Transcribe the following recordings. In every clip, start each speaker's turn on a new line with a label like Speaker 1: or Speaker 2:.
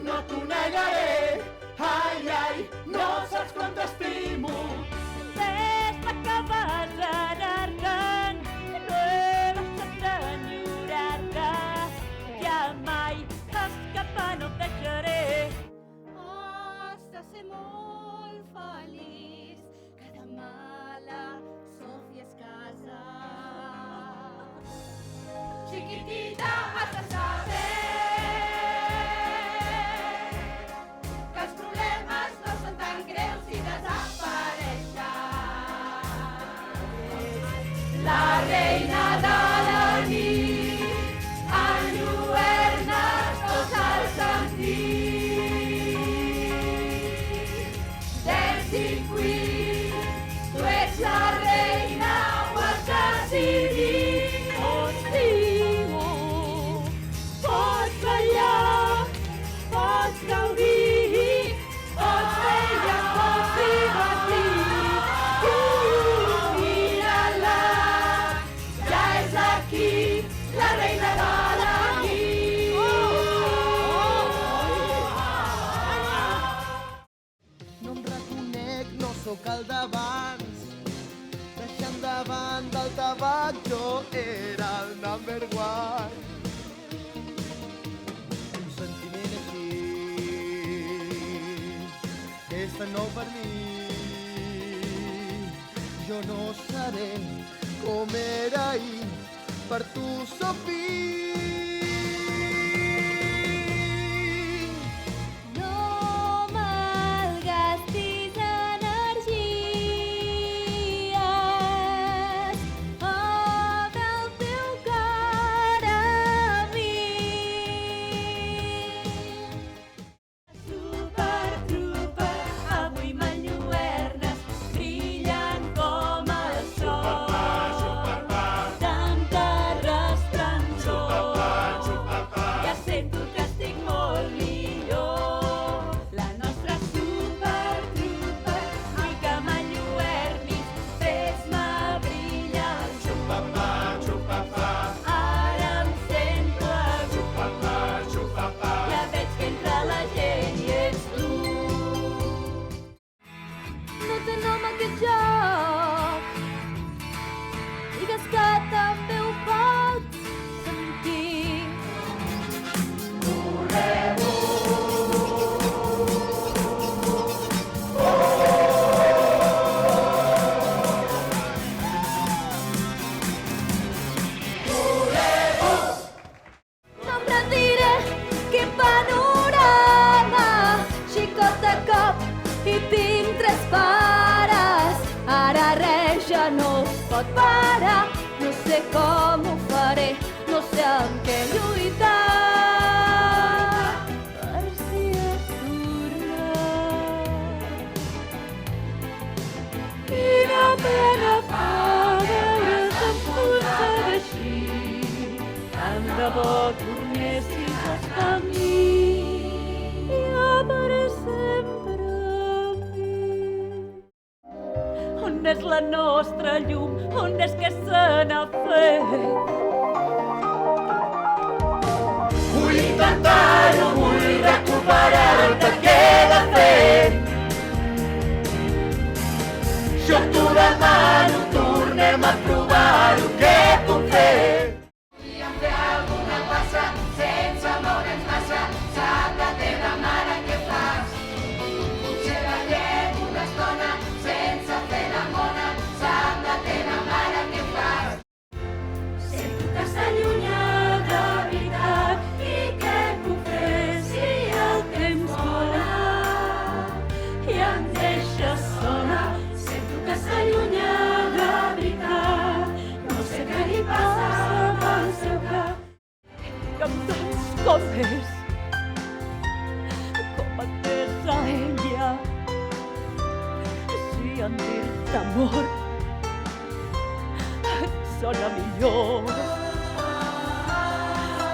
Speaker 1: no t'ho negaré. Ai, ai, no saps quant t'estimo.
Speaker 2: Des que vas anar-te'n, no he deixat d'enyorar-te. Ja mai escapar no et deixaré.
Speaker 3: Has de ser molt feliç, que demà la Sòfia es casa. Chiquitita, has de saber que els problemes no són tan greus si desapareixen. La reina de la nit, enlluernes tots els sentits. Dancing Queen, tu ets la reina, ho has decidit. Pots ballar, pots gaudir, pots fer i et pots divertir. Mira-la, ja és aquí, la reina de la nit.
Speaker 1: No em reconec, no sóc el d'abans. Deixant de banda el tabac, jo era el number one. Un sentiment així és tan nou per mi. Jo no seré com era ahir, per tu sóc fi.
Speaker 3: No malgastis energies, obre el teu cor a mi. Super Trooper, avui m'enlluernes, brillant com el sol. Tanta resplendor, ja sento que estic molt millor. La nostra Super Trooper, vull que m'enlluernis, fes-me brillar els ulls. Ara em sento a gust, ja veig que entre la gent hi ets tu. No té nom aquest joc, digues que també ho pots sentir. No em rendiré, quin panorama, xicot de cop i tinc 3 pares. Ara res ja no es pot parar, no sé com ho faré, no sé amb què lluitar. Per si es tornat. Quina pena fa veure's enfonsada així. Tant de bo tornessis a estar amb mi, ja per sempre amb mi. On és la nostra llum? On és que se n'ha fet?
Speaker 1: Vull intentar-ho, vull recuperar el que queda fet. Jo t'ho demano, tornem a provar-ho, què puc fer? Volíem fer alguna passa sense moure'ns massa. Sap la teva mare què fas? Potser ballem una estona sense fer la mona. Sap la teva mare què fas?
Speaker 3: Sento que s'allunya de veritat i què puc fer si el temps vola i em deixa sola. Sento que s'allunya de veritat, no sé què li passa pel seu cap.
Speaker 2: Que em tants coses com entès a ella. Si en dir-te amor sona millor,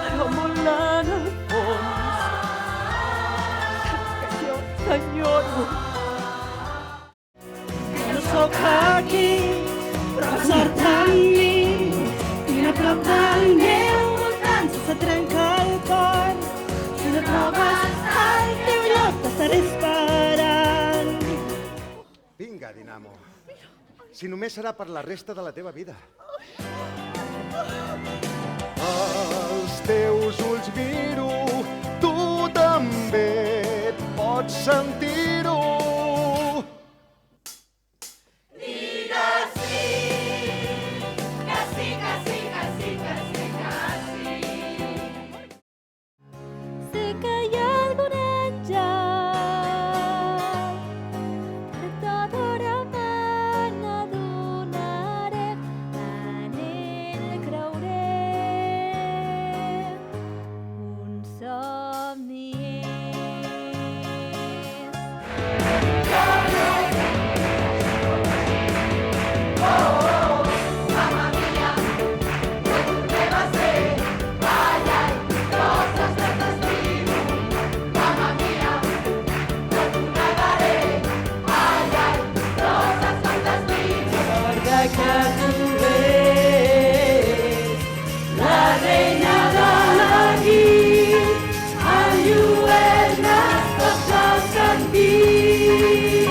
Speaker 2: però molt en el fons saps que jo t'enyoro. No sóc aquí, però sort amb mi, i a prop del meu voltant se trenca el cor. Si no trobes ai
Speaker 4: amo. Si només serà per la resta de la teva vida. Els teus ulls miro, tu també pots sentir-ho.
Speaker 1: Digues sí, que sí, que sí, que sí, que sí, que sí.
Speaker 3: Sé que hi ha algun àngel que tot hora me n'adonaré, en ell creuré, un somni és.
Speaker 1: Mamma mia, no tornem a ser. Ai, ai, roses verdes vivo. Mamma mia, no t'ho negaré. Ai, ai, roses verdes vivo.
Speaker 2: Recorda que tu ets la reina de la nit, enlluernes tots els sentits.